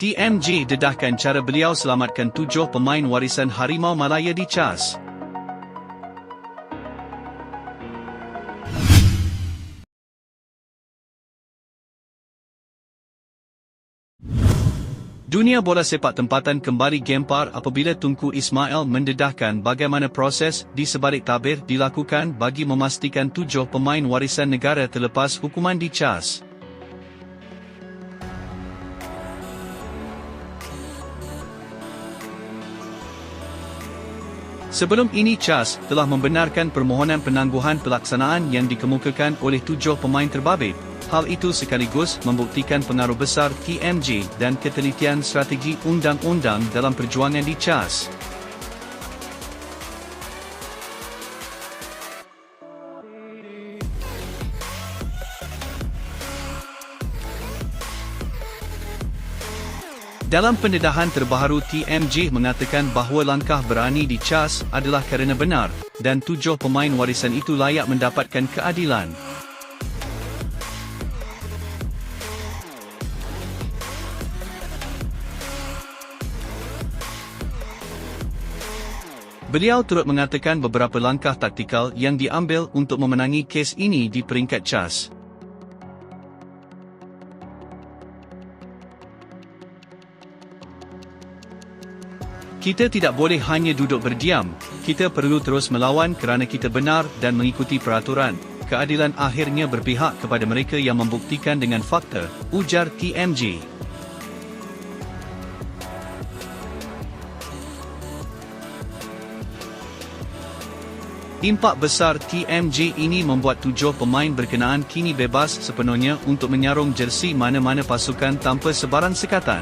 TMG dedahkan cara beliau selamatkan 7 pemain warisan Harimau Malaya di CAS. Dunia bola sepak tempatan kembali gempar apabila Tunku Ismail mendedahkan bagaimana proses di sebalik tabir dilakukan bagi memastikan 7 pemain warisan negara terlepas hukuman di CAS. Sebelum ini CAS telah membenarkan permohonan penangguhan pelaksanaan yang dikemukakan oleh 7 pemain terbabit. Hal itu sekaligus membuktikan pengaruh besar TMG dan ketelitian strategi undang-undang dalam perjuangan di CAS. Dalam pendedahan terbaru, TMG mengatakan bahawa langkah berani di CAS adalah kerana benar, dan 7 pemain warisan itu layak mendapatkan keadilan. Beliau turut mengatakan beberapa langkah taktikal yang diambil untuk memenangi kes ini di peringkat CAS. Kita tidak boleh hanya duduk berdiam, kita perlu terus melawan kerana kita benar dan mengikuti peraturan. Keadilan akhirnya berpihak kepada mereka yang membuktikan dengan fakta, ujar TMG. Impak besar TMG ini membuat 7 pemain berkenaan kini bebas sepenuhnya untuk menyarung jersey mana-mana pasukan tanpa sebarang sekatan.